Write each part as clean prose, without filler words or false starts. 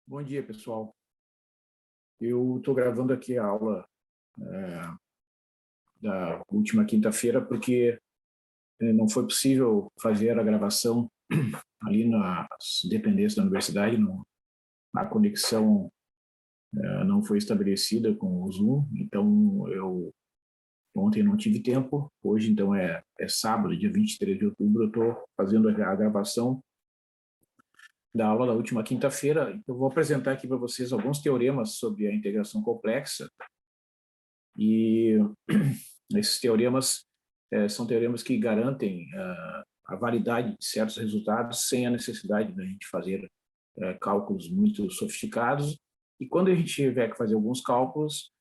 Bom dia, pessoal. Eu estou gravando aqui a aula da última quinta-feira porque não foi possível fazer a gravação ali nas dependências da universidade, a conexão não foi estabelecida com o Zoom, então eu ontem não tive tempo, hoje então é sábado, dia 23 de outubro, eu estou fazendo a gravação da aula da última quinta-feira. Eu vou apresentar aqui para vocês alguns teoremas sobre a integração complexa. E esses teoremas são teoremas que garantem a validade de certos resultados sem a necessidade de a gente fazer cálculos muito sofisticados. E quando a gente tiver que fazer alguns cálculos,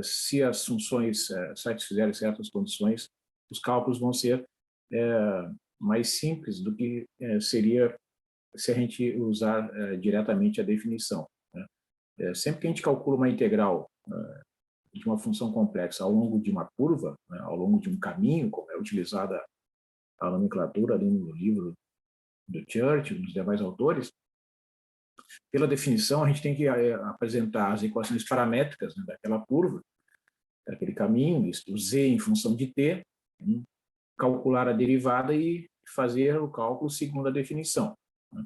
se as funções satisfizerem certas condições, os cálculos vão ser mais simples do que seria se a gente usar diretamente a definição, né? Sempre que a gente calcula uma integral de uma função complexa ao longo de uma curva, né, ao longo de um caminho, como é utilizada a nomenclatura ali no livro do Church, dos demais autores, pela definição a gente tem que apresentar as equações paramétricas, né, daquela curva, daquele caminho, o z em função de t, calcular a derivada e fazer o cálculo segundo a definição, né?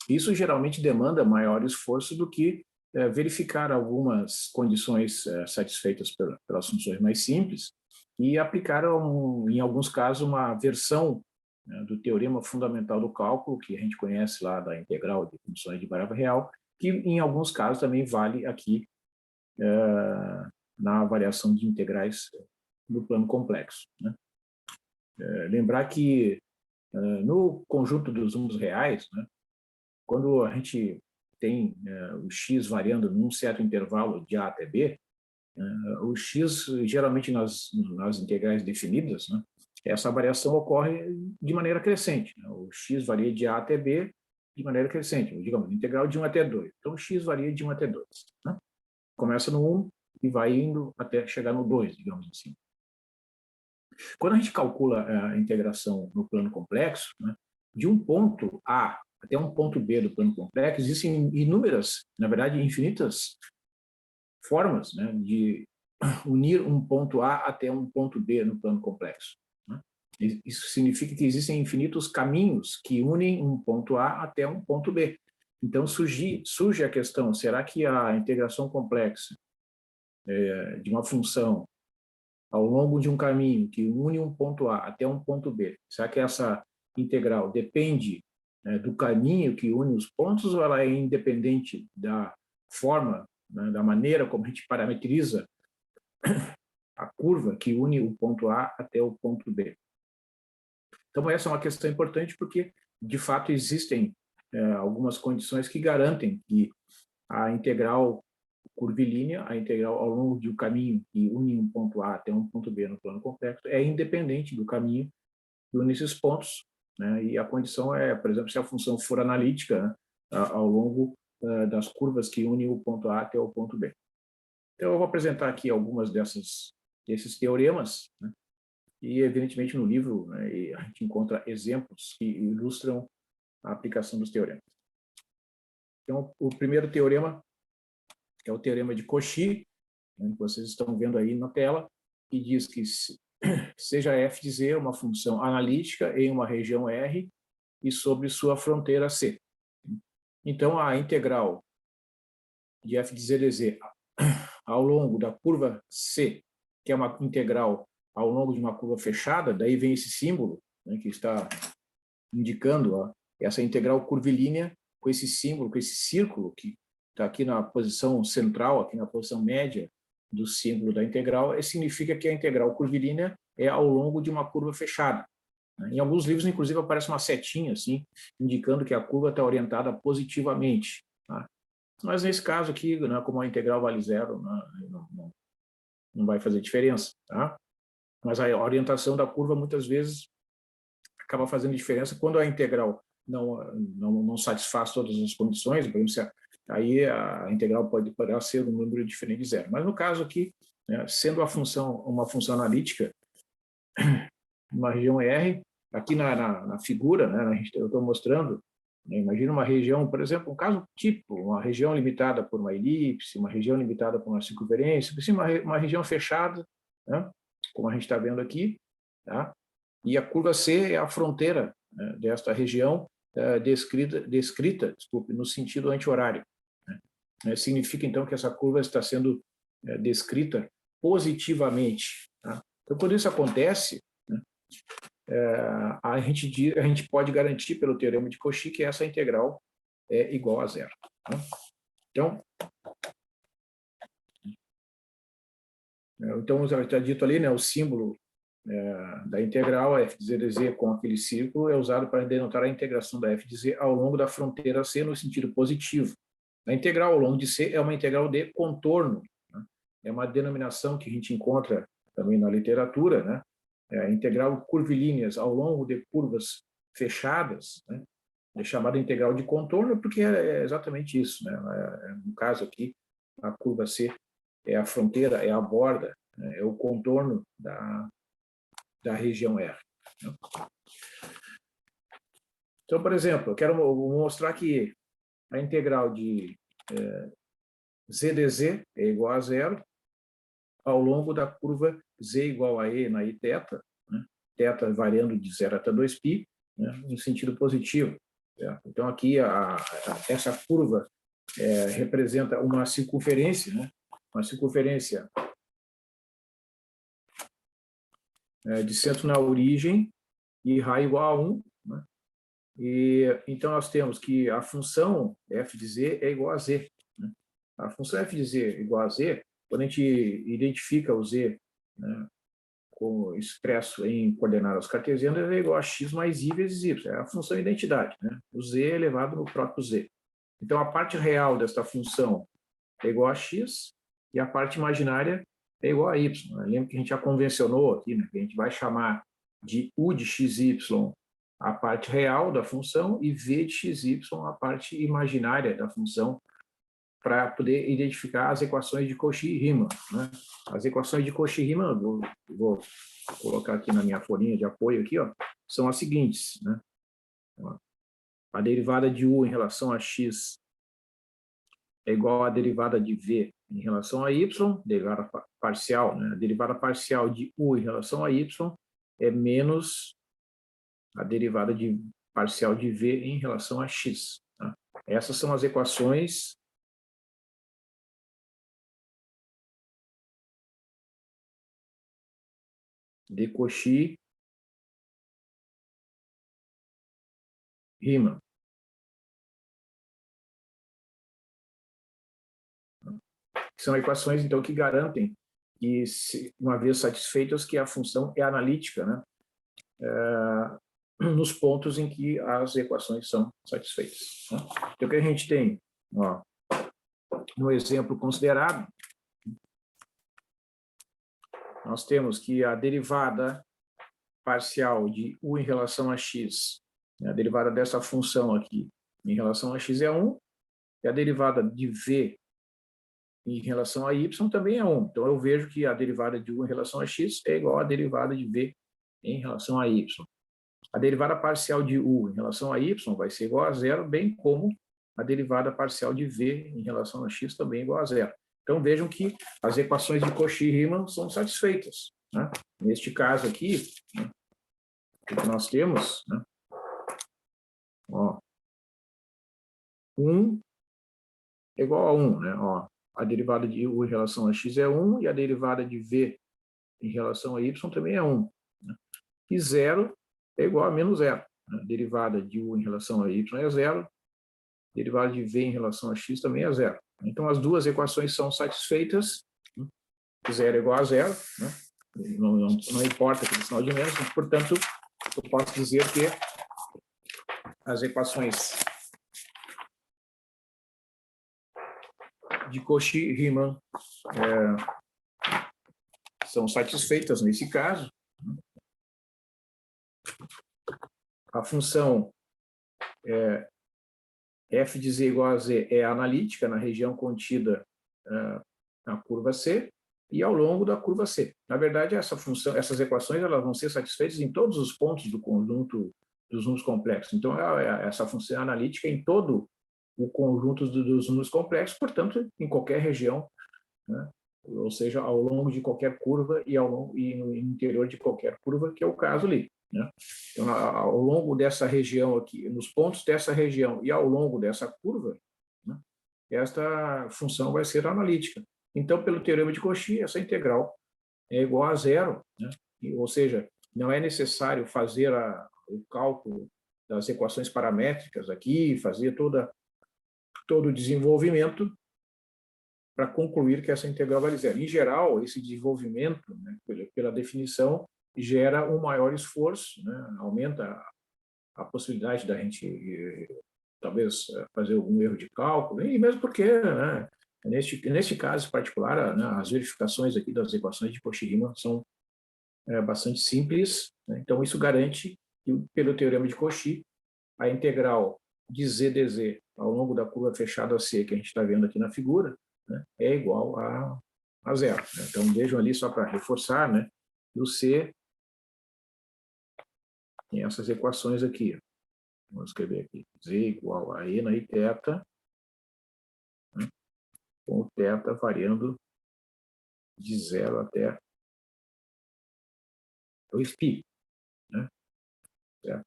Isso geralmente demanda maior esforço do que verificar algumas condições satisfeitas pelas funções mais simples e aplicar, em alguns casos, uma versão do teorema fundamental do cálculo, que a gente conhece lá da integral de funções de variável real, que em alguns casos também vale aqui na avaliação de integrais no plano complexo, né? Lembrar que no conjunto dos números reais, né, quando a gente tem o x variando num certo intervalo de a até b, o x, geralmente nas integrais definidas, né, essa variação ocorre de maneira crescente, né? O x varia de a até b de maneira crescente, digamos, integral de 1 até 2. Então, o x varia de 1 até 2. Né? Começa no 1 e vai indo até chegar no 2, digamos assim. Quando a gente calcula a integração no plano complexo, né, de um ponto A até um ponto B do plano complexo, existem inúmeras, na verdade, infinitas formas, né, de unir um ponto A até um ponto B no plano complexo, né? Isso significa que existem infinitos caminhos que unem um ponto A até um ponto B. Então, surge a questão, será que a integração complexa de uma função ao longo de um caminho que une um ponto A até um ponto B, será que essa integral depende do caminho que une os pontos ou ela é independente da forma, né, da maneira como a gente parametriza a curva que une o ponto A até o ponto B? Então, essa é uma questão importante porque, de fato, existem algumas condições que garantem que a integral curvilínea, a integral ao longo de um caminho que une um ponto A até um ponto B no plano complexo, é independente do caminho que une esses pontos, né? E a condição é, por exemplo, se a função for analítica, né, ao longo das curvas que unem o ponto A até o ponto B. Então, eu vou apresentar aqui algumas desses teoremas, né? E, evidentemente, no livro, né, a gente encontra exemplos que ilustram a aplicação dos teoremas. Então, o primeiro teorema é o teorema de Cauchy, né, que vocês estão vendo aí na tela, que diz que seja f de z uma função analítica em uma região R e sobre sua fronteira C. Então, a integral de f de z dz ao longo da curva C, que é uma integral ao longo de uma curva fechada, daí vem esse símbolo, né, que está indicando essa integral curvilínea com esse símbolo, com esse círculo que está aqui na posição central, aqui na posição média do símbolo da integral, significa que a integral curvilínea é ao longo de uma curva fechada. Em alguns livros, inclusive, aparece uma setinha assim, indicando que a curva está orientada positivamente, tá? Mas nesse caso aqui, né, como a integral vale zero, não vai fazer diferença, tá? Mas a orientação da curva muitas vezes acaba fazendo diferença quando a integral não satisfaz todas as condições. Por exemplo, aí a integral pode ser um número diferente de zero. Mas no caso aqui, né, sendo uma função analítica, uma região R, aqui na figura, né, eu estou mostrando né? Imagina uma região, por exemplo, um caso típico, uma região limitada por uma elipse, uma região limitada por uma circunferência, uma região fechada, né? Como a gente está vendo aqui, tá? E a curva C é a fronteira, né, desta região descrita, desculpe, no sentido anti-horário, né? Significa, então, que essa curva está sendo descrita positivamente, tá? Então, quando isso acontece, né, a gente pode garantir pelo teorema de Cauchy que essa integral é igual a zero, tá? Então, está dito ali, né, o símbolo da integral, f de z dz com aquele círculo, é usado para denotar a integração da f de z ao longo da fronteira C no sentido positivo. A integral ao longo de C é uma integral de contorno, né? É uma denominação que a gente encontra também na literatura, né? É a integral curvilíneas ao longo de curvas fechadas, né? É chamada integral de contorno porque é exatamente isso, né? No caso aqui, a curva C é a fronteira, é a borda, né? É o contorno da região R. Então, por exemplo, eu quero mostrar que a integral de z dz é igual a zero ao longo da curva z igual a e na i θ, né? Θ variando de 0 até 2π, né? No sentido positivo. Certo? Então, aqui, essa curva representa uma circunferência, né? Uma circunferência de centro na origem e raio igual a 1, né? E então nós temos que a função f de z é igual a z, né? A função f de z igual a z, quando a gente identifica o z, né, como expresso em coordenadas cartesianas, é igual a x mais i vezes y. É a função identidade, né? O z é elevado no próprio z. Então, a parte real desta função é igual a x e a parte imaginária é igual a y. Lembra que a gente já convencionou aqui, né, que a gente vai chamar de u de xy a parte real da função e v de xy a parte imaginária da função, para poder identificar as equações de Cauchy-Riemann, né? As equações de Cauchy-Riemann, vou colocar aqui na minha folhinha de apoio aqui, ó, são as seguintes, né? A derivada de u em relação a x é igual à derivada de v em relação a y, derivada parcial, né? A derivada parcial de u em relação a y é menos a derivada parcial de v em relação a x, tá? Essas são as equações de Cauchy-Riemann. São equações, então, que garantem que, uma vez satisfeitas, que a função é analítica, né? Nos pontos em que as equações são satisfeitas, né? Então, o que a gente tem, ó, no exemplo considerado, nós temos que a derivada parcial de u em relação a x, né, a derivada dessa função aqui em relação a x é 1, e a derivada de v em relação a y também é 1. Então, eu vejo que a derivada de u em relação a x é igual à derivada de v em relação a y. A derivada parcial de u em relação a y vai ser igual a zero, bem como a derivada parcial de v em relação a x também é igual a zero. Então, vejam que as equações de Cauchy-Riemann são satisfeitas, né? Neste caso aqui, né, o que nós temos, né? Ó, 1 é igual a 1, né? Ó, a derivada de u em relação a x é 1 e a derivada de v em relação a y também é 1, né? E 0 é igual a menos zero, né? A derivada de u em relação a y é zero, a derivada de v em relação a x também é zero. Então, as duas equações são satisfeitas, né? Zero é igual a zero, né? Não importa aquele sinal de menos, portanto, eu posso dizer que as equações de Cauchy-Riemann são satisfeitas nesse caso. A função f de z igual a z é analítica na região contida na curva C e ao longo da curva C. Na verdade, essas equações elas vão ser satisfeitas em todos os pontos do conjunto dos números complexos. Então, essa função analítica em todo o conjunto dos números complexos, portanto, em qualquer região, né? Ou seja, ao longo de qualquer curva e no interior de qualquer curva, que é o caso ali, né? Então, ao longo dessa região aqui, nos pontos dessa região e ao longo dessa curva, né, esta função vai ser analítica. Então, pelo teorema de Cauchy, essa integral é igual a zero, né? Ou seja, não é necessário fazer o cálculo das equações paramétricas aqui, fazer todo o desenvolvimento para concluir que essa integral vale zero. Em geral, esse desenvolvimento, né, pela definição, gera um maior esforço, né, aumenta a possibilidade da gente, talvez, fazer algum erro de cálculo, e mesmo porque, né, neste caso particular, né, as verificações aqui das equações de Cauchy-Riemann são bastante simples, né, então isso garante que, pelo teorema de Cauchy, a integral de z dz ao longo da curva fechada C, que a gente está vendo aqui na figura, né, é igual a zero. Né? Então, vejam ali, só para reforçar, né, o C tem essas equações aqui. Vamos escrever aqui, z igual a e na i θ, né, com o θ variando de 0 até 2π. Né?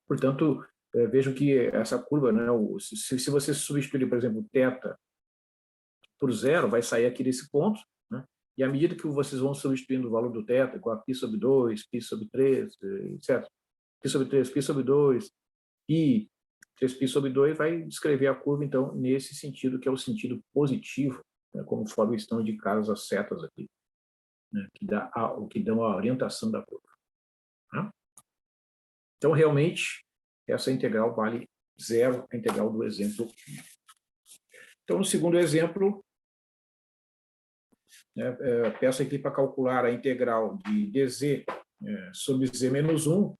Portanto, vejam que essa curva, né, se você substituir, por exemplo, θ por zero, vai sair aqui desse ponto, né? E à medida que vocês vão substituindo o valor do θ, igual a π sobre 2, π sobre 3, etc., π sobre 3, π sobre 2, π, 3π sobre 2, vai descrever a curva, então, nesse sentido, que é o sentido positivo, né, conforme estão indicadas as setas aqui, né, que dão a orientação da curva. Né? Então, realmente, essa integral vale zero, a integral do exemplo 1. Então, no segundo exemplo, peço aqui para calcular a integral de dz sobre z menos 1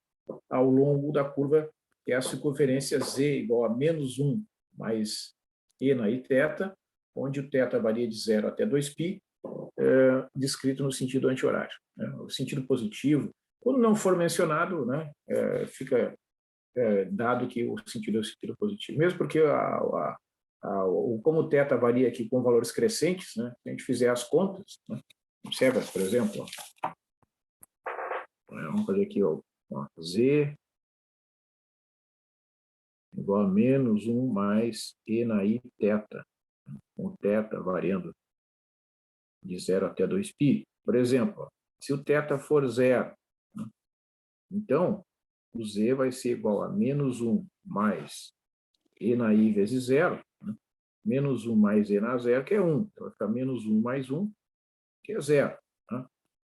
ao longo da curva, que é a circunferência z igual a menos 1 mais e na i θ, onde o θ varia de 0 até 2π, descrito no sentido anti-horário. Né? O sentido positivo, quando não for mencionado, né, fica dado que o sentido é o sentido positivo, mesmo porque como o θ varia aqui com valores crescentes, né, se a gente fizer as contas, né, observa, por exemplo, vamos fazer aqui, z igual a menos 1 mais e na i θ, com o θ variando de 0 até 2π. Por exemplo, se o θ for zero, né, então o z vai ser igual a menos 1 mais e na i vezes zero, né, menos 1 mais e na zero, que é 1. Então, vai ficar menos 1 mais 1, que é zero. Né?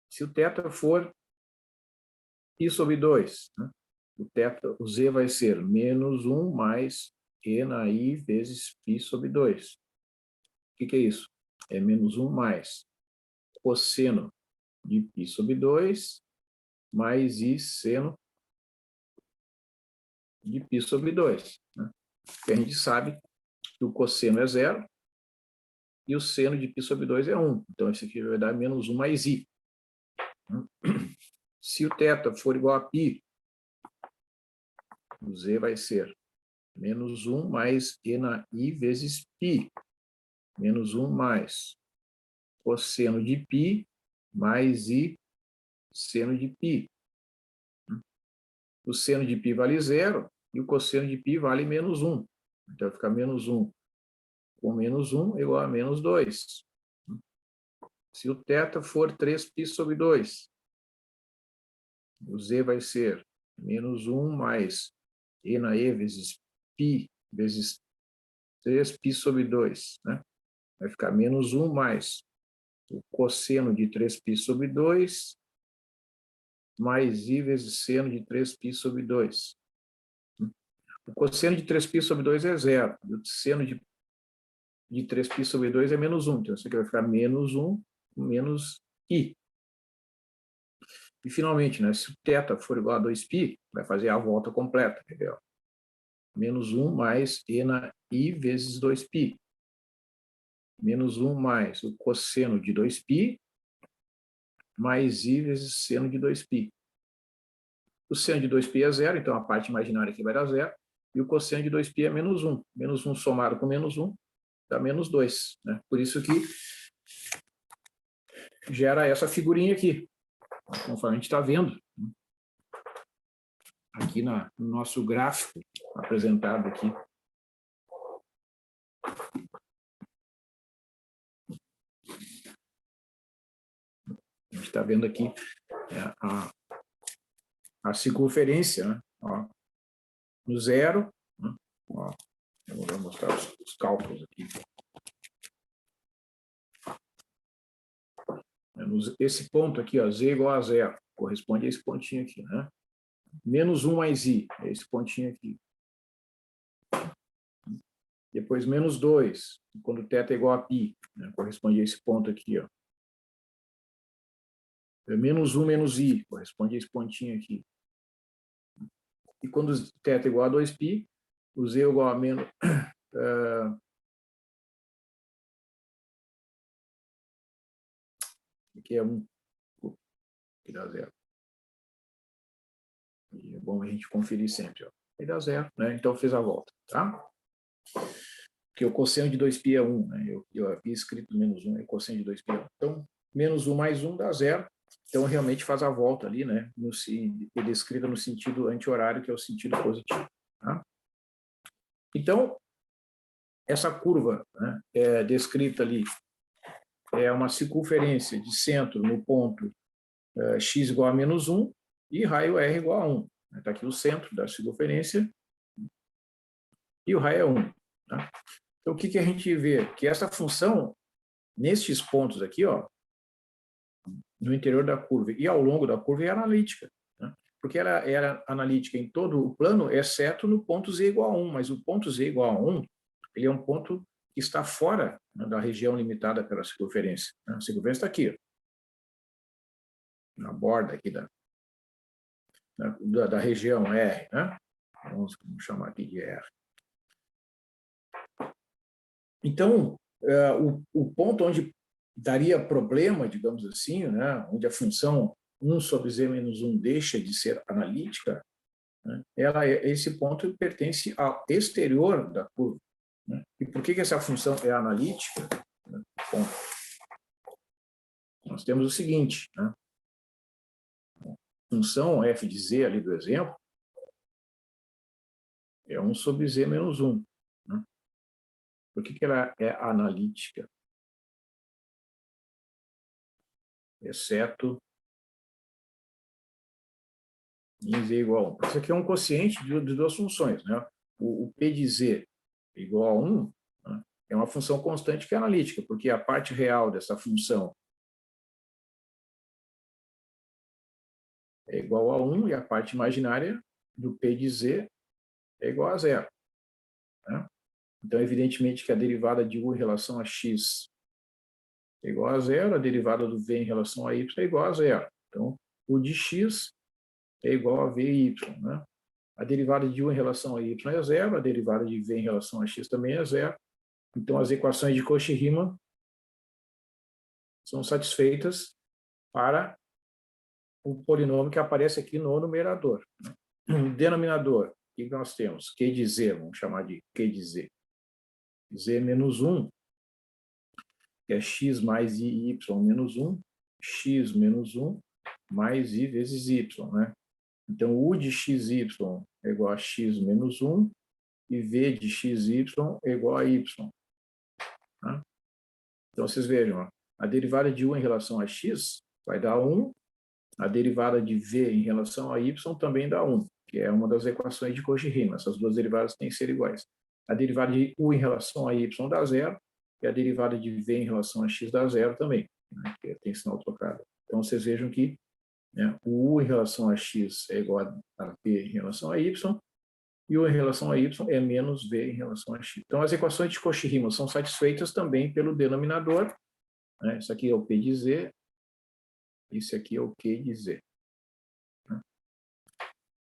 Se o θ for π sobre 2, né, o z vai ser menos 1 mais e na i vezes π sobre 2. O que é isso? É menos 1 mais cosseno de π sobre 2 mais i seno de π sobre 2. Né? Porque a gente sabe que o cosseno é zero e o seno de π sobre 2 é 1. Então, isso aqui vai dar menos 1 mais i. Se o θ for igual a π, o z vai ser menos 1 mais e na i vezes π. Menos 1 mais cosseno de π mais i seno de π. O seno de π vale zero e o cosseno de π vale menos 1. Então, fica menos 1 com menos 1 é igual a menos 2. Se o θ for 3π sobre 2, o z vai ser menos 1 mais e na e vezes π vezes 3π sobre 2. Né? Vai ficar menos 1 mais o cosseno de 3π sobre 2 mais i vezes seno de 3π sobre 2. O cosseno de 3π sobre 2 é zero. E o seno de 3π sobre 2 é menos 1. Então, isso aqui vai ficar menos 1 menos i. E, finalmente, né, se o θ for igual a 2π, vai fazer a volta completa. Entendeu? Menos 1 mais e na i vezes 2π. Menos 1 mais o cosseno de 2π mais i vezes seno de 2π. O seno de 2π é zero, então a parte imaginária aqui vai dar zero. E o cosseno de 2π é menos 1. Menos 1 somado com menos 1 dá menos 2. Né? Por isso que gera essa figurinha aqui, conforme a gente está vendo. Aqui no nosso gráfico apresentado aqui. A gente está vendo aqui a circunferência, né? Ó, no zero. Né? Ó, eu vou mostrar os cálculos aqui. Esse ponto aqui, ó, z igual a zero, corresponde a esse pontinho aqui, né? Menos 1 mais i, é esse pontinho aqui. Depois menos 2, quando θ é igual a π, né? Corresponde a esse ponto aqui, ó. Menos 1 menos i, corresponde a esse pontinho aqui. E quando θ é igual a 2π, o z é igual a menos... aqui é 1, que dá zero. E é bom a gente conferir sempre, ó. Aí dá zero, né? Então fez a volta, tá? Porque o cosseno de 2π é 1, né? Eu havia escrito menos 1, é o cosseno de 2π é 1. Então, menos 1 mais 1 dá zero. Então, realmente faz a volta ali, né? É descrita no sentido anti-horário, que é o sentido positivo. Tá? Então, essa curva, né, é descrita ali, é uma circunferência de centro no ponto x igual a menos 1 e raio r igual a 1. Está aqui o centro da circunferência e o raio é 1. Tá? Então, o que a gente vê? Que essa função, nestes pontos aqui, ó, no interior da curva e ao longo da curva, é analítica. Né? Porque ela era analítica em todo o plano, exceto no ponto z igual a 1. Mas o ponto z igual a 1, ele é um ponto que está fora, né, da região limitada pela circunferência. Né? A circunferência está aqui, ó, na borda aqui da região R. Né? Vamos chamar aqui de R. Então, o ponto onde daria problema, digamos assim, né, onde a função 1 sobre z menos 1 deixa de ser analítica, né, esse ponto pertence ao exterior da curva. Né? E por que essa função é analítica? Né? Bom, nós temos o seguinte, né? Função f de z ali do exemplo é 1 sobre z menos 1. Né? Por que ela é analítica? Exceto em z igual a 1. Isso aqui é um quociente de duas funções. Né? O p de z igual a 1, né, é uma função constante que é analítica, porque a parte real dessa função é igual a 1 e a parte imaginária do p de z é igual a zero. Né? Então, evidentemente que a derivada de u em relação a x é igual a zero, a derivada do v em relação a y é igual a zero. Então, o de x é igual a v e y. Né? A derivada de u em relação a y é zero, a derivada de v em relação a x também é zero. Então, as equações de Cauchy-Riemann são satisfeitas para o polinômio que aparece aqui no numerador. No denominador, o que nós temos? Q de z, vamos chamar de Q de z. Z menos 1, que é x mais i y menos 1, x menos 1 mais i vezes y. Né? Então, u de xy é igual a x menos 1 e v de xy é igual a y. Tá? Então, vocês vejam, ó, a derivada de u em relação a x vai dar 1, a derivada de v em relação a y também dá 1, que é uma das equações de Cauchy-Riemann. Essas duas derivadas têm que ser iguais. A derivada de u em relação a y dá 0, e a derivada de v em relação a x dá 0 também, né, que tem sinal trocado. Então, vocês vejam que, né, o u em relação a x é igual a v em relação a y, e u em relação a y é menos v em relação a x. Então, as equações de Cauchy-Riemann são satisfeitas também pelo denominador. Né? Isso aqui é o p de z, esse aqui é o q de z.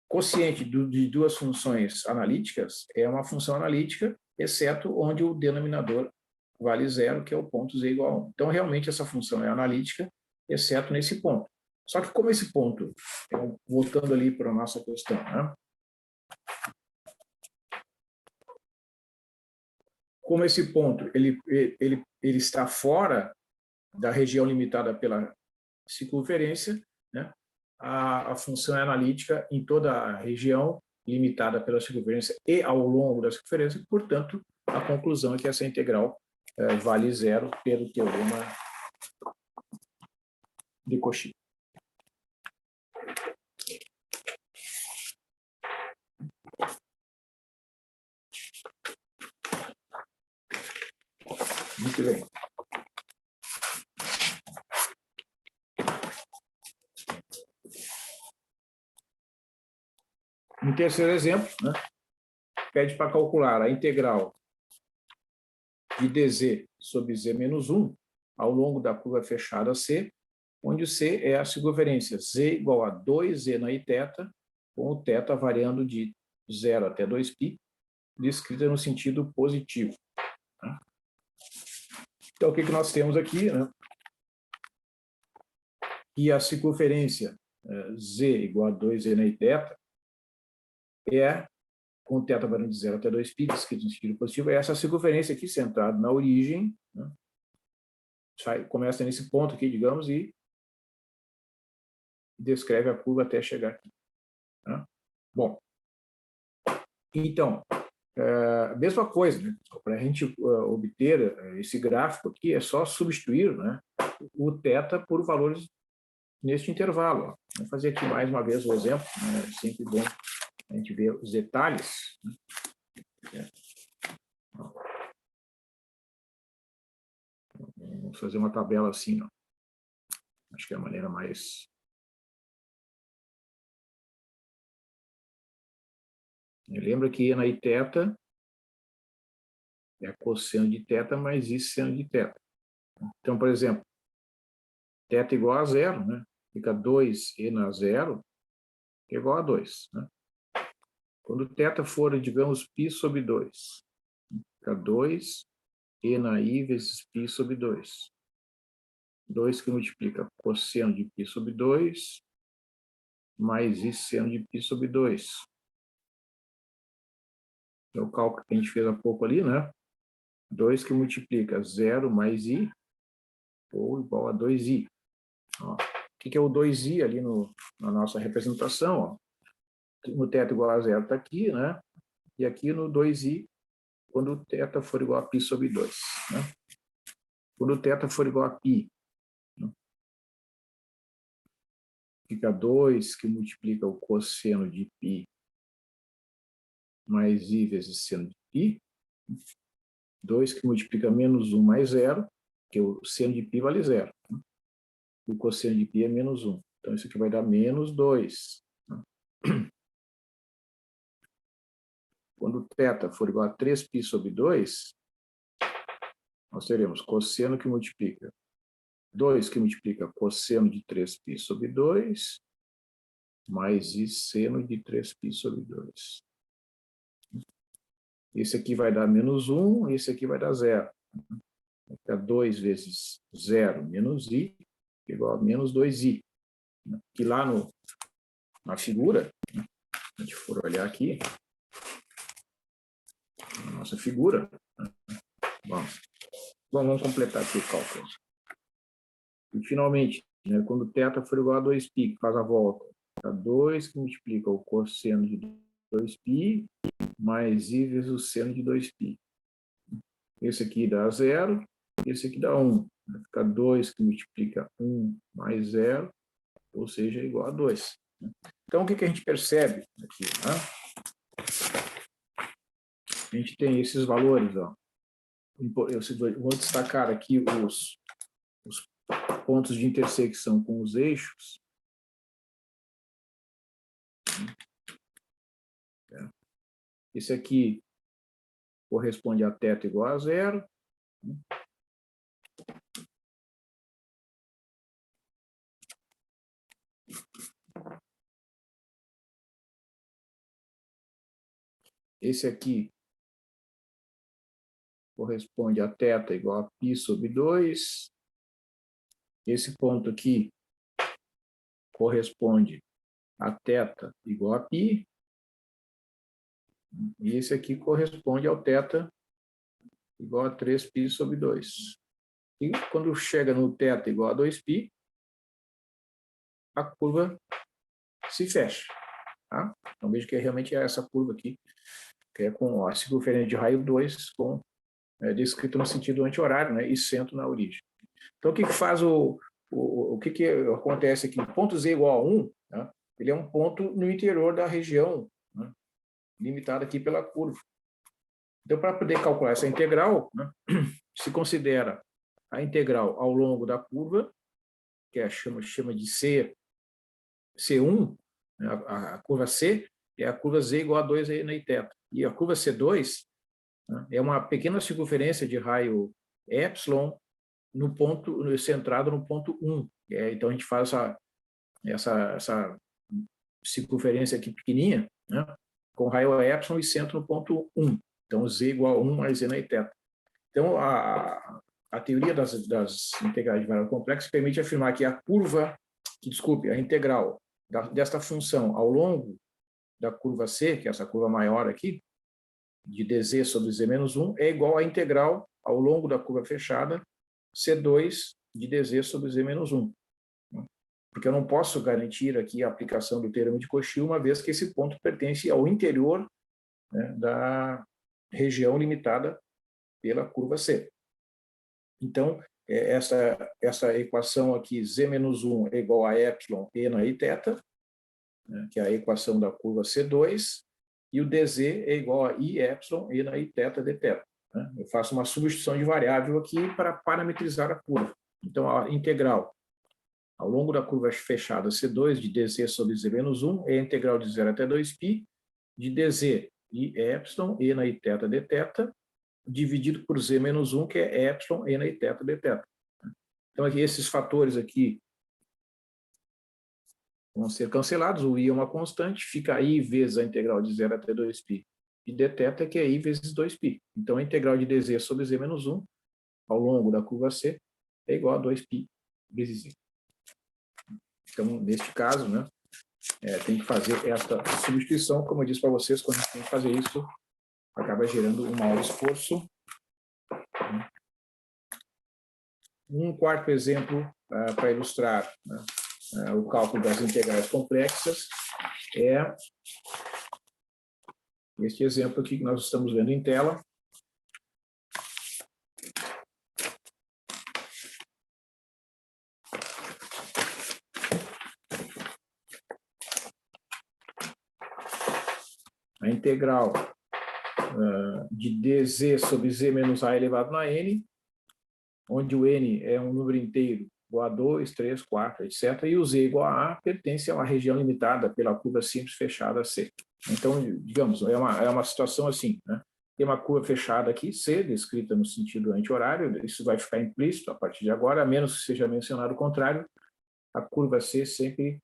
Quociente de duas funções analíticas é uma função analítica, exceto onde o denominador vale zero, que é o ponto z igual a 1. Então, realmente, essa função é analítica, exceto nesse ponto. Só que como esse ponto, voltando ali para a nossa questão, né? Como esse ponto ele está fora da região limitada pela circunferência, né? A função é analítica em toda a região limitada pela circunferência e ao longo da circunferência, portanto, a conclusão é que essa integral vale zero pelo teorema de Cauchy. Muito bem. Um terceiro exemplo, né? Pede para calcular a integral de dz sobre z menos 1 ao longo da curva fechada C, onde o C é a circunferência z igual a 2z na i-θ, com o θ variando de 0 até 2π, descrita no sentido positivo. Então, o que nós temos aqui? Né? Que a circunferência z igual a 2z na i-θ é, com o θ variando de 0 até 2π, descrito no sentido positivo, é essa circunferência aqui centrada na origem, né? Começa nesse ponto aqui, digamos, e descreve a curva até chegar aqui. Né? Bom, então, a mesma coisa, né? Para a gente obter esse gráfico aqui, é só substituir, né, o θ por valores neste intervalo. Ó. Vamos fazer aqui mais uma vez o exemplo, né? É sempre bom a gente ver os detalhes. Né? Vamos fazer uma tabela assim, ó. Acho que é a maneira mais... Lembra que na i-θ é cosseno de θ mais i seno de θ. Então, por exemplo, θ igual a zero, né? Fica 2e na zero, que é igual a 2. Né? Quando θ for, digamos, π sobre 2, fica 2e na i vezes π sobre 2. 2 que multiplica cosseno de π sobre 2, mais i seno de π sobre 2. É o cálculo que a gente fez há pouco ali, né? 2 que multiplica 0 mais i, ou igual a 2i. Ó, o que é o 2i ali na nossa representação? Ó? No θ igual a zero está aqui, né? E aqui no 2i, quando o θ for igual a π sobre 2. Né? Quando o θ for igual a π, né? Fica 2 que multiplica o cosseno de π mais i vezes seno de π. 2 que multiplica menos 1 mais 0, que o seno de π vale 0. Né? E o cosseno de π é menos 1. Então, isso aqui vai dar menos 2. Né? Quando θ for igual a 3π sobre 2, nós teremos cosseno que multiplica 2 que multiplica cosseno de 3π sobre 2, mais i seno de 3π sobre 2. Esse aqui vai dar menos 1, esse aqui vai dar 0. Vai ficar 2 vezes 0 menos i, igual a menos 2i. Que lá na figura, se a gente for olhar aqui, na nossa figura, vamos completar aqui o cálculo. E, finalmente, né, quando θ for igual a 2π, que faz a volta, dá 2 que multiplica o cosseno de 2π, mais i vezes o seno de 2π. Esse aqui dá 0, esse aqui dá 1. Vai ficar 2 que multiplica 1 mais 0, ou seja, igual a 2. Então, o que a gente percebe aqui? Né? A gente tem esses valores. Ó. Eu vou destacar aqui os pontos de intersecção com os eixos. Esse aqui corresponde a θ igual a 0. Esse aqui corresponde a θ igual a π sobre 2. Esse ponto aqui corresponde a θ igual a π, e esse aqui corresponde ao θ igual a 3π sobre 2. E quando chega no θ igual a 2π, a curva se fecha. Tá? Então, veja que realmente é essa curva aqui, que é com a circunferência de raio 2, descrito no sentido anti-horário, né, e centro na origem. Então, o que faz o que acontece aqui? O ponto z igual a 1, né, ele é um ponto no interior da região, né, limitada aqui pela curva. Então, para poder calcular essa integral, né, se considera a integral ao longo da curva, que chama de C1, né, a curva C é a curva z igual a 2 na θ. E a curva C2, né, é uma pequena circunferência de raio epsilon no ponto, centrado no ponto 1. Então, a gente faz essa circunferência aqui pequenininha, né, com raio epsilon e centro no ponto 1. Então, z igual a 1 mais z na θ. Então, a teoria das integrais de variável complexa permite afirmar que a integral desta função ao longo da curva C, que é essa curva maior aqui, de dz sobre z menos 1, é igual à integral ao longo da curva fechada C2 de dz sobre z menos 1. Porque eu não posso garantir aqui a aplicação do teorema de Cauchy, uma vez que esse ponto pertence ao interior, né, da região limitada pela curva C. Então, essa equação aqui, z menos 1 é igual a epsilon e na θ, né, que é a equação da curva C2, e o dz é igual a i epsilon e na θ dθ. Né? Eu faço uma substituição de variável aqui para parametrizar a curva. Então, a integral ao longo da curva fechada C2 de dz sobre z menos 1 é a integral de 0 até 2π de dz i epsilon e na θ dθ, dividido por z menos 1, que é epsilon e na θ dθ. Então, aqui, esses fatores aqui vão ser cancelados, o i é uma constante, fica i vezes a integral de 0 até 2π de dθ, que é i vezes 2π. Então, a integral de dz sobre z menos 1 ao longo da curva C é igual a 2π vezes i. Então, neste caso, né, tem que fazer esta substituição. Como eu disse para vocês, quando a gente tem que fazer isso, acaba gerando um maior esforço. Um quarto exemplo para ilustrar, né, o cálculo das integrais complexas é este exemplo aqui que nós estamos vendo em tela. A integral de dz sobre z menos a elevado na n, onde o n é um número inteiro igual a 2, 3, 4, etc. E o z igual a pertence a uma região limitada pela curva simples fechada C. Então, digamos, é uma situação assim, né? Tem uma curva fechada aqui, C, descrita no sentido anti-horário, isso vai ficar implícito a partir de agora, a menos que seja mencionado o contrário, a curva C sempre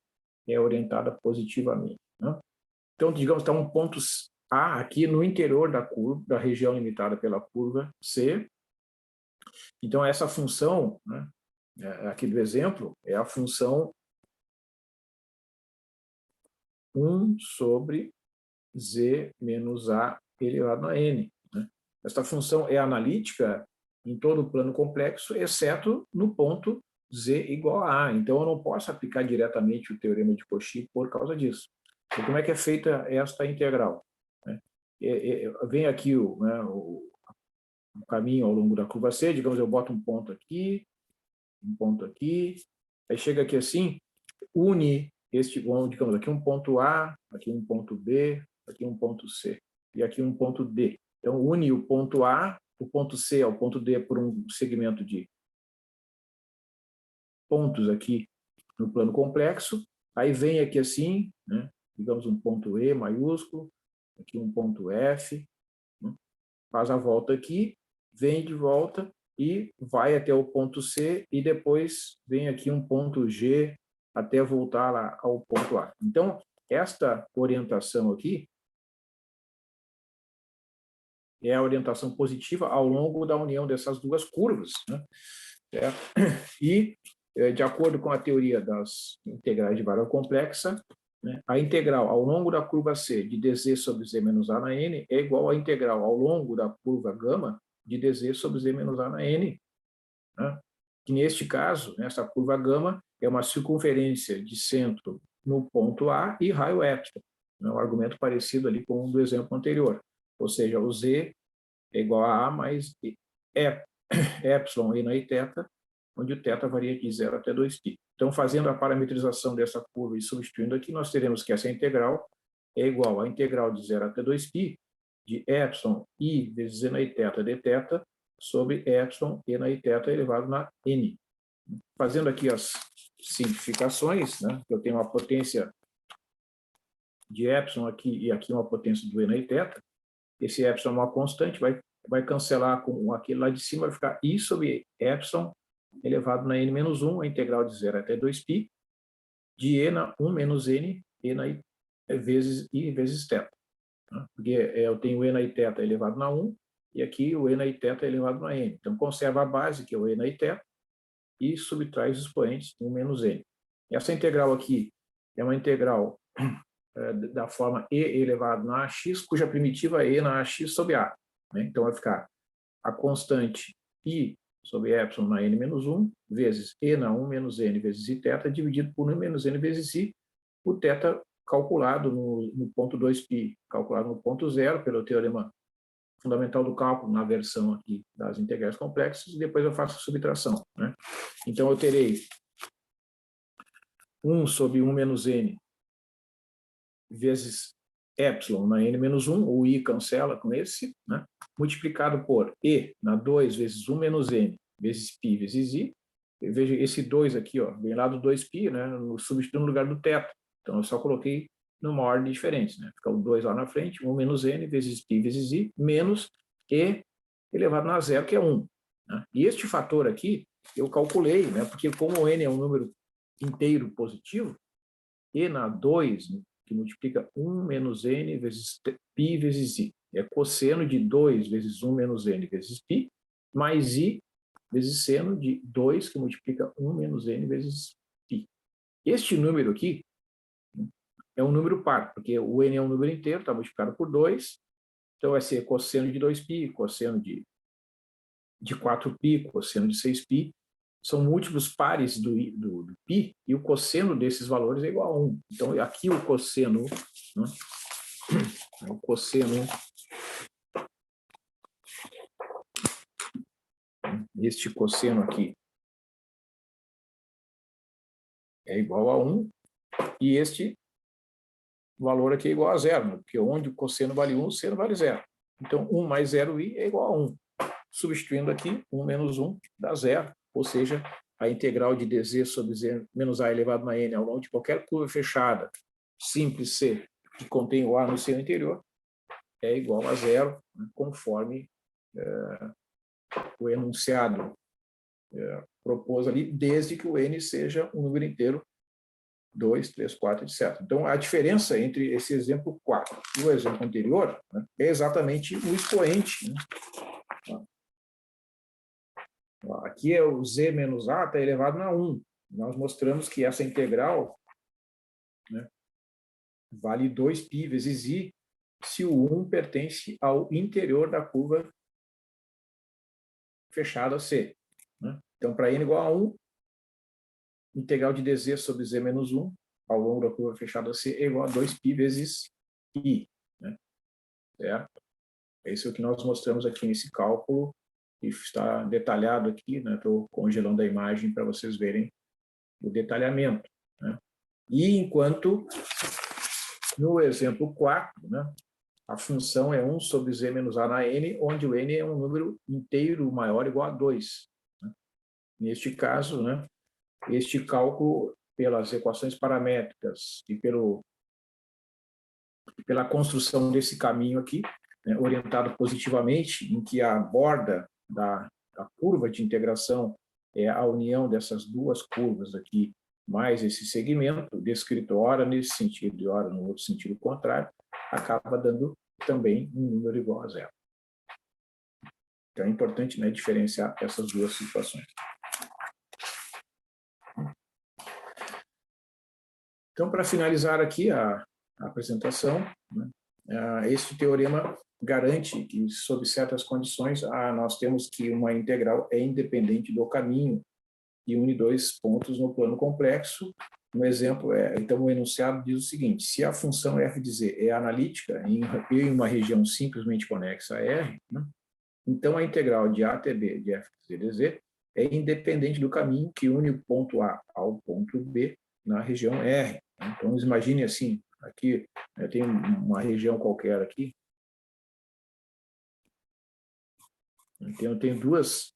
é orientada positivamente, né? Então, digamos, está um ponto A aqui no interior da curva, da região limitada pela curva C. Então, essa função, né, aqui do exemplo, é a função 1 sobre z menos a elevado a n. Né? Esta função é analítica em todo o plano complexo, exceto no ponto z igual a. Então, eu não posso aplicar diretamente o teorema de Cauchy por causa disso. Então, como é que é feita esta integral? Vem aqui o caminho ao longo da curva C, digamos, eu boto um ponto aqui, aí chega aqui assim, une digamos, aqui um ponto A, aqui um ponto B, aqui um ponto C, e aqui um ponto D. Então, une o ponto A, o ponto C ao ponto D por um segmento de pontos aqui no plano complexo, aí vem aqui assim, né, digamos um ponto E maiúsculo, aqui um ponto F, né, faz a volta aqui, vem de volta e vai até o ponto C e depois vem aqui um ponto G até voltar lá ao ponto A. Então, esta orientação aqui é a orientação positiva ao longo da união dessas duas curvas, né? E de acordo com a teoria das integrais de variável complexa, né, a integral ao longo da curva C de dz sobre z menos a na n é igual à integral ao longo da curva gama de dz sobre z menos a na n. Né? Que neste caso, essa curva gama é uma circunferência de centro no ponto A e raio epsilon. É um argumento parecido ali com o do exemplo anterior. Ou seja, o z é igual a mais epsilon e na θ, onde o θ varia de 0 até 2π. Então, fazendo a parametrização dessa curva e substituindo aqui, nós teremos que essa integral é igual à integral de 0 até 2π de epsilon i vezes e na θ dθ sobre epsilon e na θ elevado na n. Fazendo aqui as simplificações, né, eu tenho uma potência de epsilon aqui e aqui uma potência do e na θ. Esse epsilon é uma constante, vai cancelar com aquele lá de cima, vai ficar i sobre epsilon elevado na n menos 1, a integral de 0 até 2π, de e na 1 menos n, e na vezes i vezes θ. Porque eu tenho e na θ elevado na 1, e aqui o e na θ elevado na n. Então, conserva a base, que é o e na θ, e subtrai os expoentes 1 menos n. E essa integral aqui é uma integral da forma e elevado na ax, cuja primitiva é e na ax sobre a. Né? Então, vai ficar a constante i sobre epsilon na n menos 1, vezes e na 1 menos n vezes i θ, dividido por 1 menos n vezes i, o θ calculado no ponto 2π, calculado no ponto 0, pelo teorema fundamental do cálculo, na versão aqui das integrais complexas, e depois eu faço a subtração. Né? Então, eu terei 1 sobre 1 menos n vezes epsilon na n menos 1, o i cancela com esse, né? Multiplicado por e na 2 vezes 1 menos n vezes π vezes i. Veja, esse 2 aqui, ó, vem lá do 2π, né? Substituindo no lugar do θ. Então, eu só coloquei numa ordem diferente, né? Fica o 2 lá na frente, 1 menos n vezes π vezes i, menos e elevado a zero, que é 1. Né? E este fator aqui, eu calculei, né? Porque como o n é um número inteiro positivo, e na 2, que multiplica 1 menos n vezes π vezes i. É cosseno de 2 vezes 1 menos n vezes π, mais i vezes seno de 2, que multiplica 1 menos n vezes π. Este número aqui é um número par, porque o n é um número inteiro, está multiplicado por 2, então vai ser cosseno de 2π, cosseno de 4π, cosseno de 6π, são múltiplos pares do π, e o cosseno desses valores é igual a 1. Então, aqui o cosseno, né, o cosseno, este cosseno aqui é igual a 1, e este valor aqui é igual a 0, né, porque onde o cosseno vale 1, o seno vale 0. Então, 1 mais 0i é igual a 1. Substituindo aqui, 1 menos 1 dá 0, ou seja, a integral de dz sobre z menos a elevado a n ao longo de qualquer curva fechada, simples C, que contém o a no seu interior, é igual a 0, né, conforme o enunciado propôs ali, desde que o n seja um número inteiro, 2, 3, 4, etc. Então, a diferença entre esse exemplo 4 e o exemplo anterior, né, é exatamente o expoente. Né? Aqui é o z menos a, está elevado na 1. Nós mostramos que essa integral, né, vale 2π vezes i, se o 1 pertence ao interior da curva fechada C. Né? Então, para n igual a 1, integral de dz sobre z menos 1 ao longo da curva fechada C é igual a 2π vezes i. Né? Certo? Esse é o que nós mostramos aqui nesse cálculo, que está detalhado aqui, né? Estou congelando a imagem para vocês verem o detalhamento. Né? E enquanto no exemplo 4, né, a função é 1 sobre z menos a na n, onde o n é um número inteiro maior ou igual a 2. Né? Neste caso, né, este cálculo, pelas equações paramétricas e pela construção desse caminho aqui, né, orientado positivamente, em que a borda da curva de integração é a união dessas duas curvas aqui, mais esse segmento, descrito ora nesse sentido e ora no outro sentido contrário, acaba dando também um número igual a 0. Então é importante, né, diferenciar essas duas situações. Então, para finalizar aqui a apresentação, né, este teorema garante que, sob certas condições, nós temos que uma integral é independente do caminho e une dois pontos no plano complexo. Um exemplo então, o enunciado diz o seguinte: se a função f de z é analítica em uma região simplesmente conexa a R, né, então a integral de a até b de f de z dz é independente do caminho que une o ponto A ao ponto B na região R. Então, imagine assim, aqui tem uma região qualquer aqui, então eu tenho duas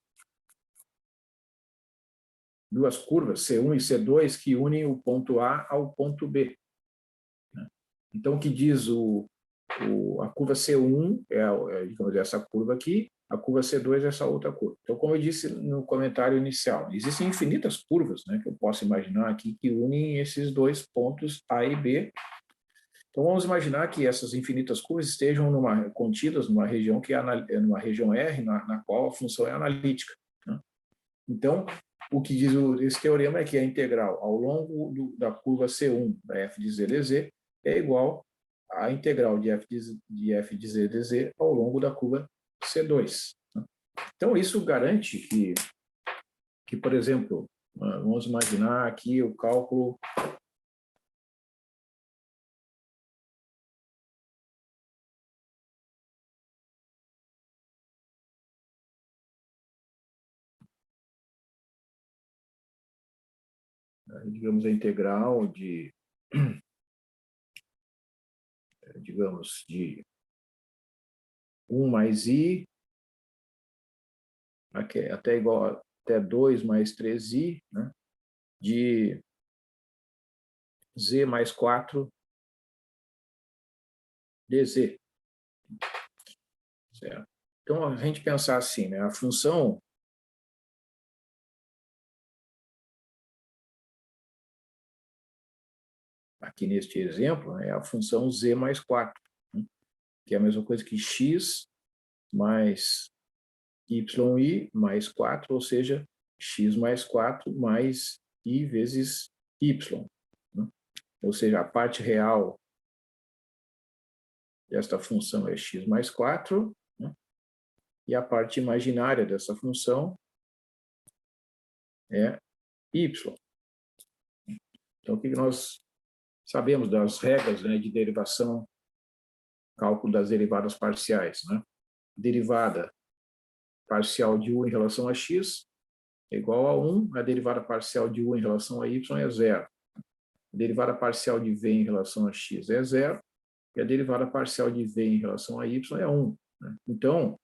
curvas, C1 e C2, que unem o ponto A ao ponto B. Então, o que diz a curva C1 digamos, essa curva aqui, a curva C2 é essa outra curva. Então, como eu disse no comentário inicial, existem infinitas curvas, né, que eu posso imaginar aqui que unem esses dois pontos A e B. Então, vamos imaginar que essas infinitas curvas estejam contidas numa região numa região R, na qual a função é analítica, né? Então, o que diz esse teorema é que a integral ao longo da curva C1 da f de z dz é igual à integral de f de z dz ao longo da curva C2. Então, isso garante que, por exemplo, vamos imaginar aqui o cálculo digamos, a integral digamos, de 1 mais i, até igual até 2 mais 3i, né, de z mais 4 dz. Certo? Então, a gente pensar assim, né, a função aqui neste exemplo é a função z mais 4, né, que é a mesma coisa que x mais yi mais 4, ou seja, x mais 4 mais i vezes y. Né? Ou seja, a parte real desta função é x mais 4, né? E a parte imaginária dessa função é y. Então, o que nós sabemos das regras, né, de derivação, cálculo das derivadas parciais, né? Derivada parcial de u em relação a x é igual a 1, a derivada parcial de u em relação a y é 0. A derivada parcial de v em relação a x é 0, e a derivada parcial de v em relação a y é 1. Né? Então,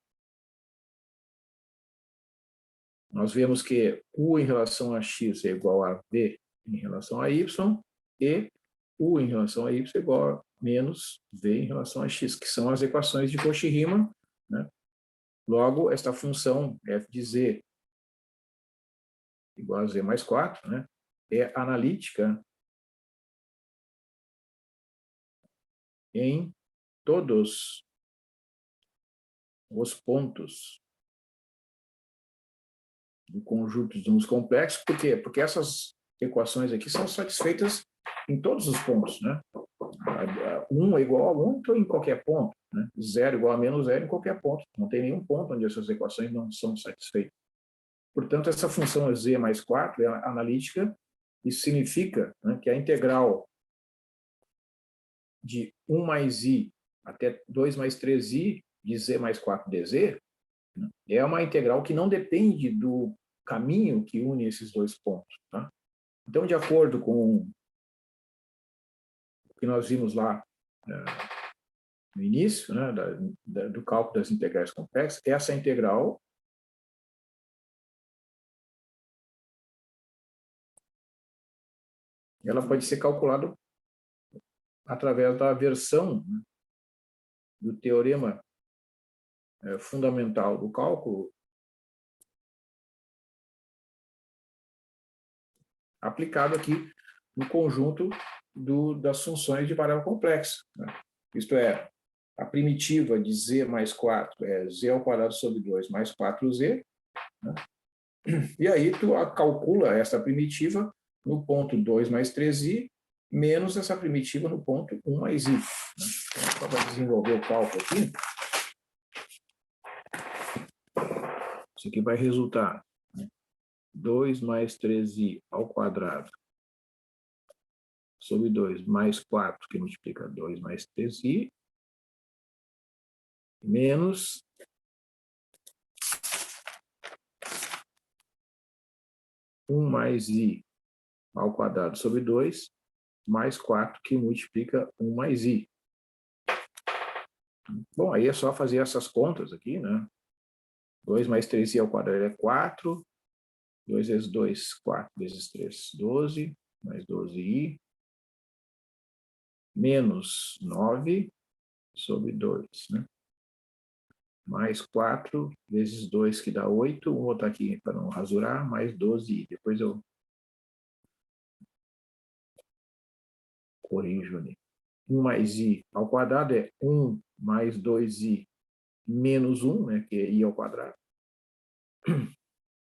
nós vemos que u em relação a x é igual a v em relação a y, e u em relação a y é igual a menos v em relação a x, que são as equações de Cauchy-Riemann, né? Logo, esta função f de z igual a z mais 4, né, é analítica em todos os pontos do conjunto de números complexos. Por quê? Porque essas equações aqui são satisfeitas em todos os pontos, né? 1 é igual a 1 então, em qualquer ponto, né? 0 igual a menos 0 em qualquer ponto. Não tem nenhum ponto onde essas equações não são satisfeitas. Portanto, essa função z mais 4 é analítica. Isso significa, né, que a integral de 1 mais i até 2 mais 3i de z mais 4 dz, né, é uma integral que não depende do caminho que une esses dois pontos. Tá? Então, de acordo com o que nós vimos lá no início, né, do cálculo das integrais complexas, essa integral ela pode ser calculada através da versão, né, do teorema fundamental do cálculo aplicado aqui no conjunto das funções de variável complexa. Né? Isto é, a primitiva de z mais 4 é z ao quadrado sobre 2 mais 4z. Né? E aí tu calcula essa primitiva no ponto 2 mais 3i menos essa primitiva no ponto 1 mais i. Né? Então, só para desenvolver o cálculo aqui, isso aqui vai resultar 2 mais 3i ao quadrado sobre 2 mais 4, que multiplica 2 mais 3i, menos 1 mais i ao quadrado sobre 2, mais 4, que multiplica 1 mais i. Bom, aí é só fazer essas contas aqui, né? 2 mais 3i ao quadrado é 4, 2 vezes 2, 4 vezes 3, 12, mais 12i, menos 9 sobre 2, né? Mais 4 vezes 2, que dá 8, vou botar aqui para não rasurar, mais 12i. Depois eu corrijo ali. 1 mais i ao quadrado é 1 mais 2i menos 1, né, que é i ao quadrado,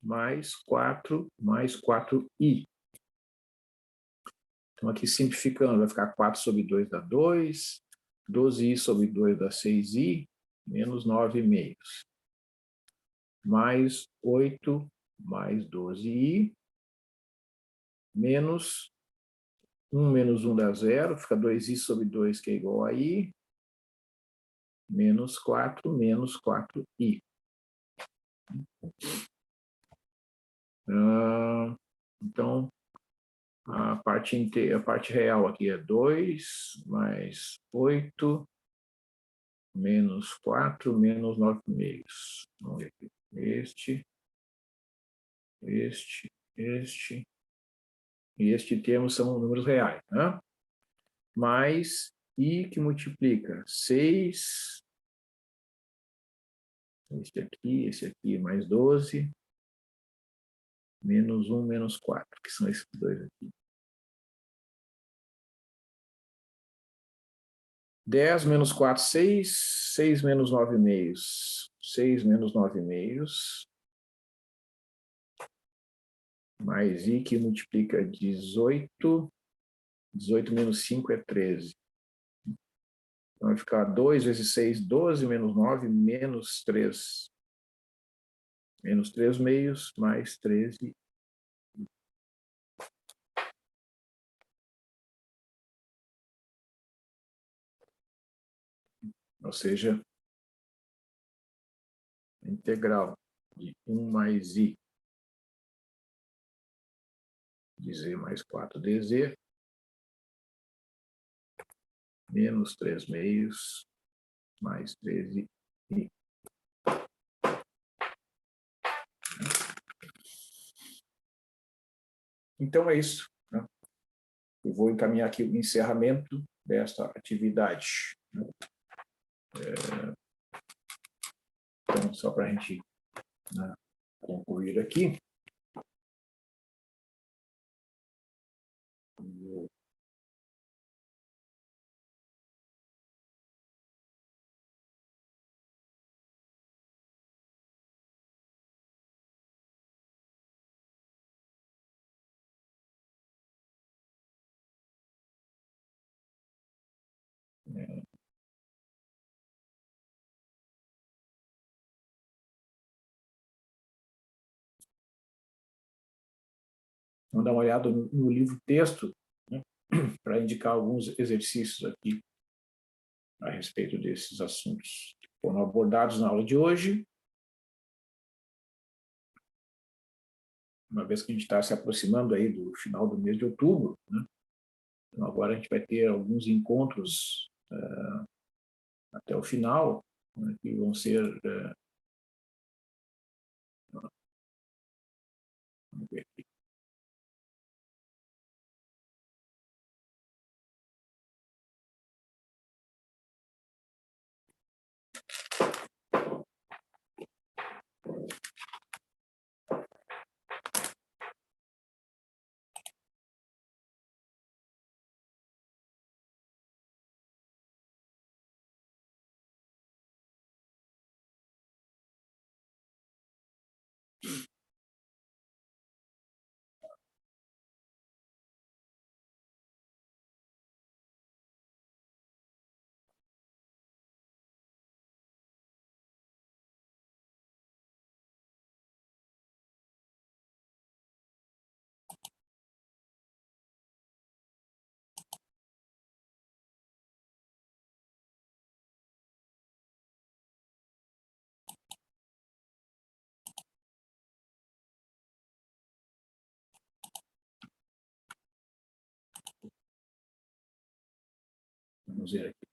mais 4i. Então, aqui simplificando, vai ficar 4 sobre 2 dá 2, 12i sobre 2 dá 6i, menos 9 meios. Mais 8 mais 12i, menos 1 menos 1 dá 0, fica 2i sobre 2, que é igual a i, menos 4 menos 4i. Então, a parte real aqui é 2 mais 8 menos 4 menos 9 meios. Vamos ver aqui. Este e este termo são números reais, né? Mais i que multiplica 6, esse aqui mais 12, menos 1 menos 4, que são esses dois aqui. 10 menos 4, 6. 6 menos 9 meios. 6 menos 9 meios. Mais i que multiplica 18. 18 menos 5 é 13. Então vai ficar 2 vezes 6, 12, menos 9, menos 3. Menos 3 meios, mais 13. Ou seja, a integral de 1 mais i de z mais 4dz, menos 3 meios, mais 13i. Então é isso, né? Eu vou encaminhar aqui o encerramento desta atividade. Então, só para a gente, né, concluir aqui. Vamos dar uma olhada no livro-texto, né, para indicar alguns exercícios aqui a respeito desses assuntos que foram abordados na aula de hoje. Uma vez que a gente está se aproximando aí do final do mês de outubro, né? Então agora a gente vai ter alguns encontros até o final, né, que vão ser... vamos ver aqui. Vamos ver aqui.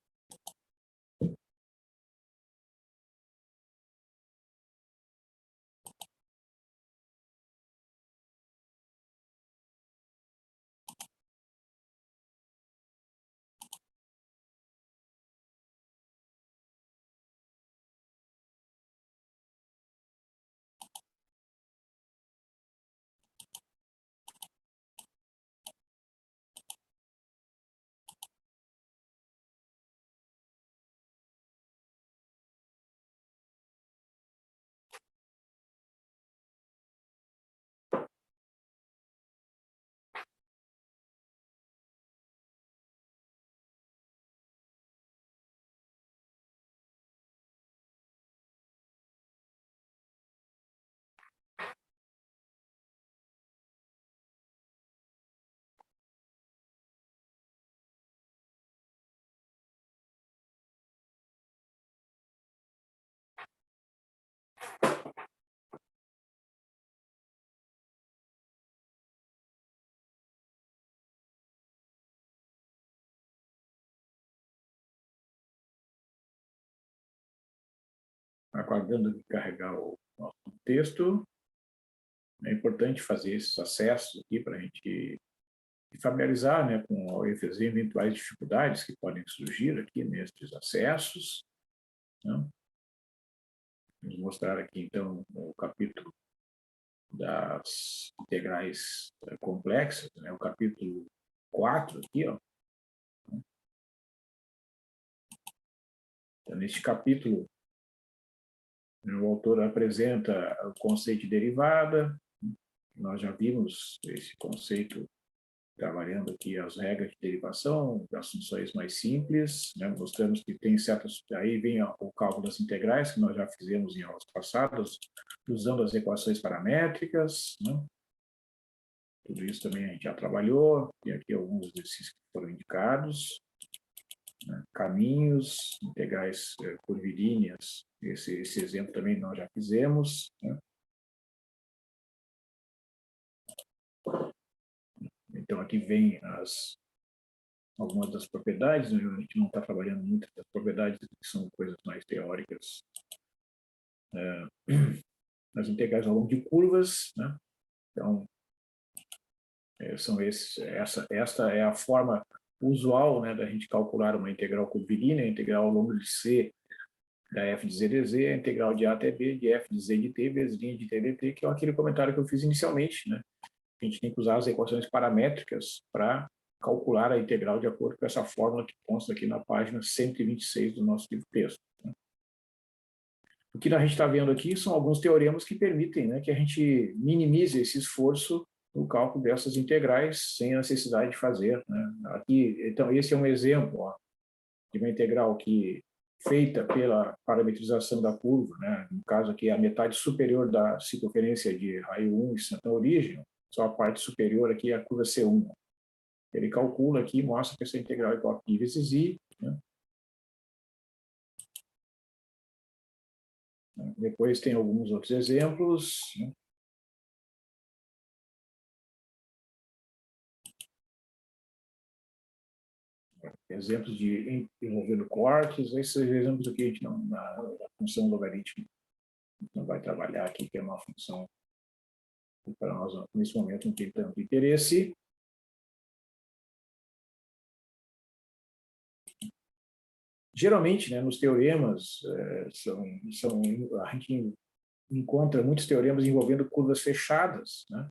Aguardando carregar o nosso texto. É importante fazer esses acessos aqui para a gente familiarizar, né, com as eventuais dificuldades que podem surgir aqui nesses acessos, né? Vamos mostrar aqui, então, o capítulo das integrais complexas, né, o capítulo 4 aqui, ó. Então, neste capítulo, o autor apresenta o conceito de derivada. Nós já vimos esse conceito trabalhando aqui as regras de derivação das funções mais simples, né? Mostramos que tem certas... Aí vem o cálculo das integrais, que nós já fizemos em aulas passadas, usando as equações paramétricas, né? Tudo isso também a gente já trabalhou. Tem aqui alguns exercícios que foram indicados, né? Caminhos, integrais curvilíneas, esse exemplo também nós já fizemos, né? Então, aqui vem algumas das propriedades, né? A gente não está trabalhando muito das propriedades, que são coisas mais teóricas. As integrais ao longo de curvas, né? Então, esta é a forma usual, né, da gente calcular uma integral curvilínea, a integral ao longo de C da f de z dz, a integral de a até b, de f de z de t, vezes linha de t dt, que é aquele comentário que eu fiz inicialmente, né? A gente tem que usar as equações paramétricas para calcular a integral de acordo com essa fórmula que consta aqui na página 126 do nosso livro-texto. O que a gente está vendo aqui são alguns teoremas que permitem, né, que a gente minimize esse esforço no cálculo dessas integrais sem a necessidade de fazer, né? Aqui, então, esse é um exemplo, ó, de uma integral que feita pela parametrização da curva, né? No caso aqui, a metade superior da circunferência de raio 1 e santa origem, só a parte superior aqui é a curva C1. Ele calcula aqui e mostra que essa integral é igual a π vezes I, né? Depois tem alguns outros exemplos, né? Exemplos de envolvendo quartos, esses exemplos aqui a gente não, na função logarítmica, não vai trabalhar aqui, que é uma função que para nós, nesse momento, não tem tanto interesse. Geralmente, né, nos teoremas, a gente encontra muitos teoremas envolvendo curvas fechadas, né,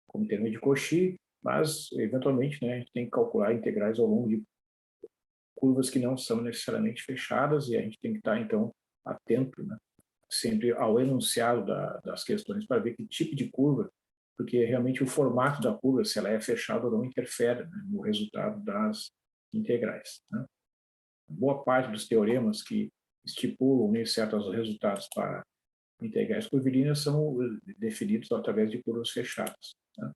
como o teorema de Cauchy, mas, eventualmente, né, a gente tem que calcular integrais ao longo de curvas que não são necessariamente fechadas, e a gente tem que estar, então, atento, né, sempre ao enunciado das questões para ver que tipo de curva, porque realmente o formato da curva, se ela é fechada ou não, interfere, né, no resultado das integrais, né. Boa parte dos teoremas que estipulam, né, certos resultados para integrais curvilíneas são definidos através de curvas fechadas, né.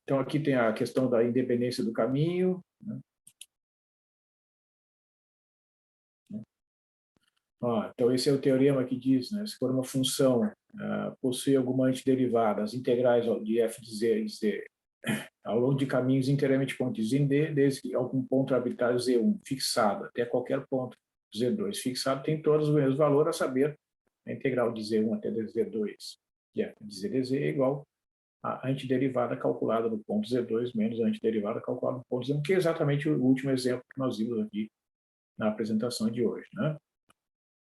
Então, aqui tem a questão da independência do caminho, né. Então, esse é o teorema que diz, né, se for uma função possui alguma antiderivada, as integrais de f de z ao longo de caminhos inteiramente contidos em D, desde que algum ponto arbitrário Z1 fixado até qualquer ponto Z2 fixado tem todos os mesmos valores, a saber, a integral de Z1 até Z2 de f de Z dz é igual à antiderivada calculada do ponto Z2 menos a antiderivada calculada do ponto Z1, que é exatamente o último exemplo que nós vimos aqui na apresentação de hoje, né?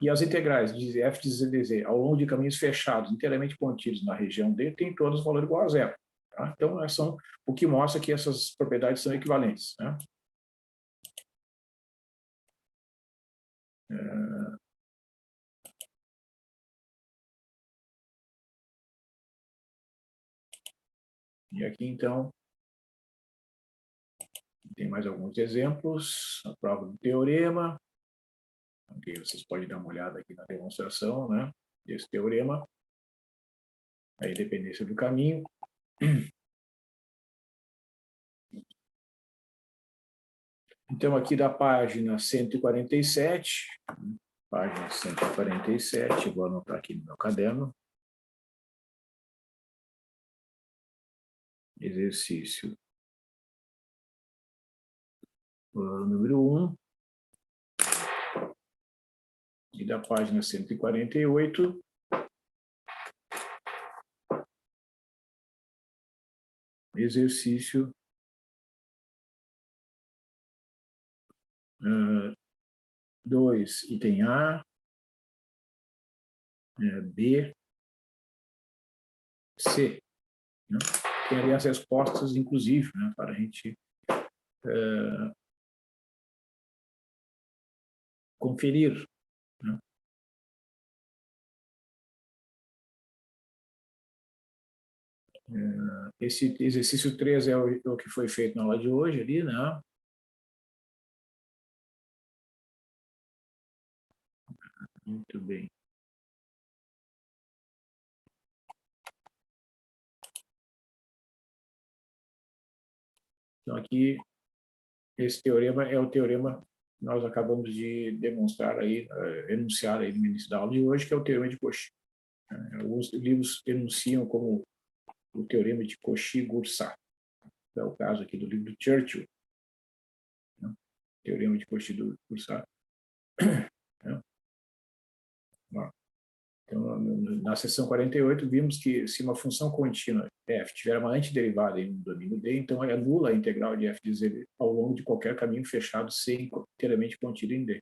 E as integrais de f de Z dz ao longo de caminhos fechados, inteiramente contidos na região D, têm todos os valores igual a zero. Tá? Então, são o que mostra que essas propriedades são equivalentes, né? E aqui, então, tem mais alguns exemplos. A prova do teorema. Aqui vocês podem dar uma olhada aqui na demonstração, né, desse teorema. A independência do caminho. Então, aqui da página 147, página 147, vou anotar aqui no meu caderno. Exercício número 1. E da página 148, exercício 2, item A, B, C. Né? Tem ali as respostas, inclusive, né, para a gente conferir. Né? Esse exercício 3 é o que foi feito na aula de hoje, ali, né? Muito bem. Então, aqui, esse teorema é o teorema que nós acabamos de demonstrar aí, enunciar aí no início da aula de hoje, que é o teorema de Cauchy. Alguns livros enunciam como o teorema de Cauchy-Goursat. É o caso aqui do livro do Churchill, né? Teorema de Cauchy-Goursat. Né? Então, na seção 48, vimos que se uma função contínua f tiver uma antiderivada em um domínio D, então é nula a integral de f de z ao longo de qualquer caminho fechado C inteiramente contido em D.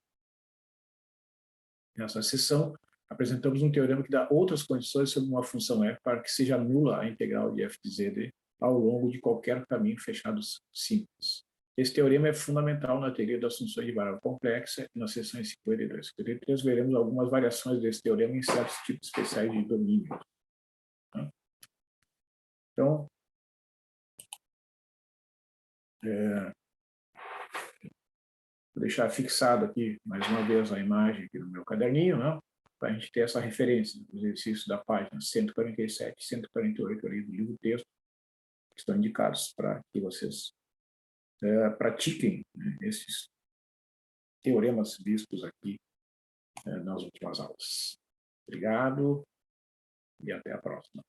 Nessa seção, apresentamos um teorema que dá outras condições sobre uma função f para que seja nula a integral de f de z ao longo de qualquer caminho fechado simples. Esse teorema é fundamental na teoria das funções de variável complexa e nas seções 52 e 53 veremos algumas variações desse teorema em certos tipos especiais de domínio. Então, vou deixar fixado aqui, mais uma vez, a imagem aqui no meu caderninho, né? Para a gente ter essa referência, os exercícios da página 147 e 148 ali do livro texto, que estão indicados para que vocês pratiquem, né, esses teoremas vistos aqui nas últimas aulas. Obrigado e até a próxima.